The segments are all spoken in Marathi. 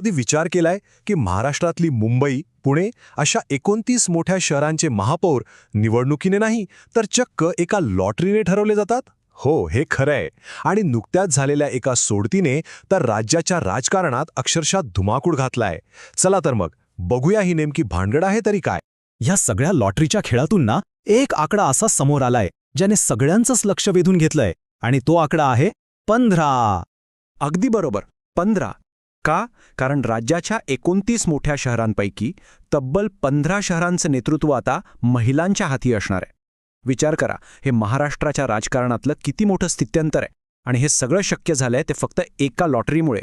कधी विचार केलाय की महाराष्ट्रातली मुंबई, पुणे अशा 29 मोठ्या शहरांचे महापौर निवडणुकीने नाही तर चक्क एका लॉटरीने ठरवले जातात? हो, हे खरंय. आणि नुकत्याच झालेल्या एका सोडतीने तर राज्याच्या राजकारणात अक्षरशः धुमाकूळ घातलाय. चला तर मग बघूया ही नेमकी भानगड आहे तरी काय. ह्या सगळ्या लॉटरीच्या खेळातून ना एक आकडा असा समोर आलाय ज्याने सगळ्यांचंच लक्ष वेधून घेतलंय, आणि तो आकडा आहे 15. अगदी बरोबर, 15. का? कारण राज्याच्या 29 मोठ्या शहरांपैकी तब्बल 15 शहरांचं नेतृत्व आता महिलांच्या हाती असणार आहे. विचार करा, हे महाराष्ट्राच्या राजकारणातलं किती मोठं स्थित्यंतर आहे, आणि हे सगळं शक्य झालंय ते फक्त एका लॉटरीमुळे.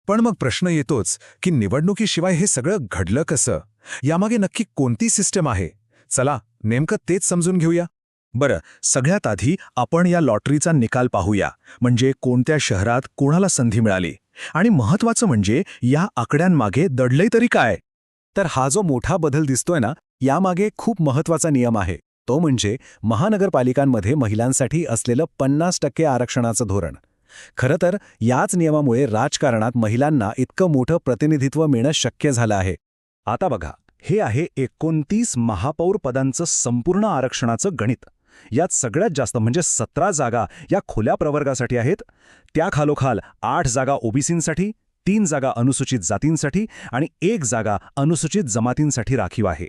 पण मग प्रश्न येतोच की निवडणुकीशिवाय हे सगळं घडलं कसं? यामागे नक्की कोणती सिस्टम आहे? चला नेमकं तेच समजून घेऊया. बरं, सगळ्यात आधी आपण या लॉटरीचा निकाल पाहूया, म्हणजे कोणत्या शहरात कोणाला संधी मिळाली, आणि महत्त्वाचं म्हणजे या आकड्यांमागे दडलंय तरी काय. तर हा जो मोठा बदल दिसतोय ना, यामागे खूप महत्त्वाचा नियम आहे. तो म्हणजे महानगरपालिकांमध्ये महिलांसाठी असलेलं 50% आरक्षणाचं धोरण. खरं तर याच नियमामुळे राजकारणात महिलांना इतकं मोठं प्रतिनिधित्व मिळणं शक्य झालं आहे. आता बघा, हे आहे 29 महापौर पदांचं संपूर्ण आरक्षणाचं गणित. यात सगळ्यात जास्त म्हणजे 17 जागा या खुल्या प्रवर्गासाठी आहेत. त्या खालोखाल 8 जागा ओबीसींसाठी, 3 जागा अनुसूचित जातींसाठी आणि 1 जागा अनुसूचित जमातींसाठी राखीव आहे.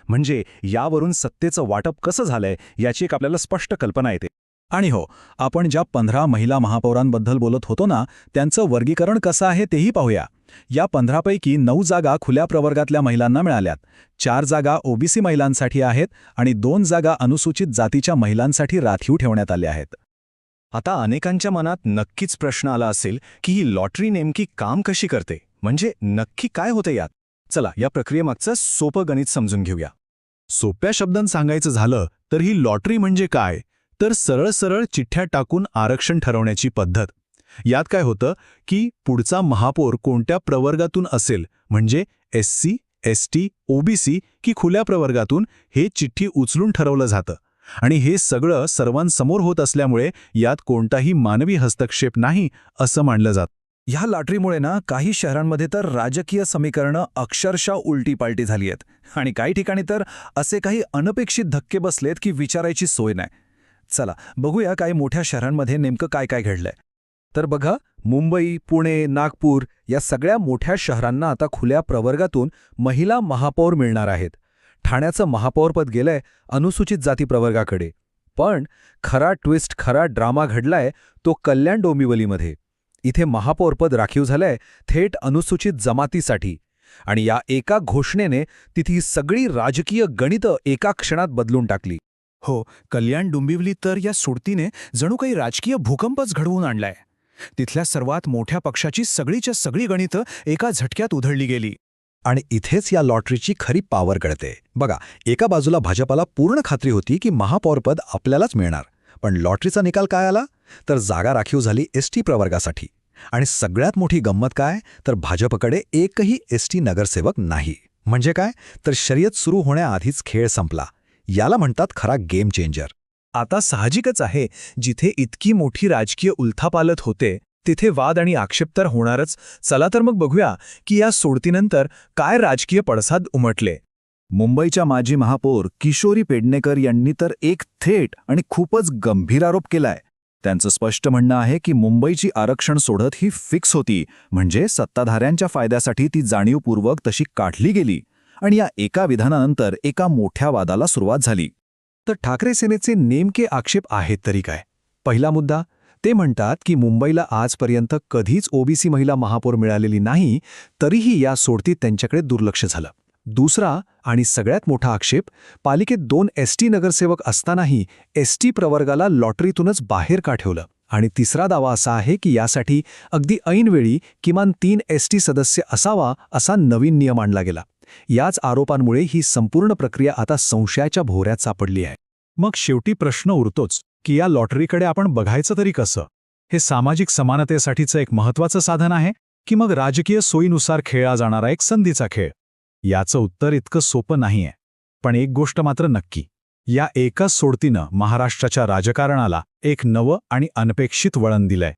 म्हणजे यावरून सत्तेचं वाटप कसं झालंय याची एक आपल्याला स्पष्ट कल्पना येते. आणि हो, आपण ज्या 15 महिला महापौरांबद्दल बोलत होतो ना, त्यांचं वर्गीकरण कसं आहे तेही पाहूया. या 15 पैकी 9 जागा खुल्या प्रवर्गातल्या महिलांना मिळाल्यात, 4 जागा ओबीसी महिलांसाठी आहेत आणि 2 जागा अनुसूचित जातीच्या महिलांसाठी राखीव ठेवण्यात आल्या आहेत. आता अनेकांच्या मनात नक्कीच प्रश्न आला असेल की ही लॉटरी नेमकी काम कशी करते, म्हणजे नक्की काय होतं यात. चला या प्रक्रियेमागचं सोपं गणित समजून घेऊया. सोप्या शब्दांत सांगायचं झालं तर ही लॉटरी म्हणजे काय, तर सरळ सरळ चिठ्ठ्या टाकून आरक्षण ठरवण्याची पद्धत. यात काय होतं की पुढचा महापौर कोणत्या प्रवर्गातून असेल, म्हणजे एससी, एसटी, ओबीसी की खुल्या प्रवर्गातून, हे चिठ्ठी उचलून ठरवलं जातं. आणि हे सगळं सर्वांसमोर होत असल्यामुळे यात कोणताही मानवी हस्तक्षेप नाही असं मानलं जातं. ह्या लॉटरीमुळे ना काही शहरांमध्ये तर राजकीय समीकरणं अक्षरशः उलटी-पालटी झाली आहेत, आणि काही ठिकाणी तर असे काही अनपेक्षित धक्के बसलेत की विचारायची सोय नाही. चला बघूया काही मोठ्या शहरांमध्ये नेमकं काय काय घडलंय. तर बघा, मुंबई, पुणे, नागपूर या सगळ्या मोठ्या शहरांना आता खुल्या प्रवर्गातून महिला महापौर मिळणार आहेत. ठाण्याचं महापौरपद गेलंय अनुसूचित जाती प्रवर्गाकडे. पण खरा ट्विस्ट, खरा ड्रामा घडलाय तो कल्याण डोंबिवलीमध्ये. इथे महापौरपद राखीव झालंय थेट अनुसूचित जमातीसाठी, आणि या एका घोषणेने तिथी सगळी राजकीय गणितं एका क्षणात बदलून टाकली. हो, कल्याण डोंबिवली तर या सोडतीने जणू काही राजकीय भूकंपच घडवून आणलाय. तिथल्या सर्वात मोठ्या पक्षाची सगळीच्या सगळी गणितं एका झटक्यात उधळली गेली. आणि इथेच या लॉटरीची खरी पॉवर कळते. बघा, एका बाजूला भाजपाला पूर्ण खात्री होती की महापौरपद आपल्यालाच मिळणार, पण लॉटरीचा निकाल काय आला तर जागा राखीव झाली एसटी प्रवर्गासाठी. आणि सगळ्यात मोठी गंमत काय तर भाजपकडे एकही एसटी नगरसेवक नाही. म्हणजे काय तर शर्यत सुरू होण्याआधीच खेळ संपला. याला म्हणतात खरा गेम चेंजर. आता साहजिकच आहे, जिथे इतकी मोठी राजकीय उलथापालथ होते तिथे वाद आणि आक्षेप तर होणारच. चला तर मग बघूया की या सोडतीनंतर काय राजकीय पडसाद उमटले. मुंबईच्या माजी महापौर किशोरी पेडणेकर यांनी तर एक थेट आणि खूपच गंभीर आरोप केलाय. त्यांचं स्पष्ट म्हणणं आहे की मुंबईची आरक्षण सोडत ही फिक्स होती, म्हणजे सत्ताधाऱ्यांच्या फायद्यासाठी ती जाणीवपूर्वक तशी काढली गेली. आणि या एका विधानानंतर एका मोठ्या वादाला सुरुवात झाली. तर ठाकरे सेनेचे नेमके आक्षेप आहेत तरी काय? पहिला मुद्दा, ते म्हणतात की मुंबईला आजपर्यंत कधीच ओबीसी महिला महापौर मिळालेली नाही, तरीही या सोडतीत त्यांच्याकडे दुर्लक्ष झालं. दुसरा आणि सगळ्यात मोठा आक्षेप, पालिकेत 2 एसटी नगरसेवक असतानाही एसटी प्रवर्गाला लॉटरीतूनच बाहेर का ठेवलं. आणि तिसरा दावा असा आहे की यासाठी अगदी ऐनवेळी किमान 3 एसटी सदस्य असावा असा नवीन नियम आणला गेला. याच आरोपांमुळे ही संपूर्ण प्रक्रिया आता संशयाच्या भोवऱ्यात सापडली आहे. मग शेवटी प्रश्न उरतोच की या लॉटरीकडे आपण बघायचं तरी कसं? हे सामाजिक समानतेसाठीचं एक महत्त्वाचं साधन आहे की मग राजकीय सोयीनुसार खेळला जाणारा एक संधीचा खेळ? याचं उत्तर इतकं सोपं नाहीये. पण एक गोष्ट मात्र नक्की, या एकाच सोडतीनं महाराष्ट्राच्या राजकारणाला एक नवं आणि अनपेक्षित वळण दिलंय.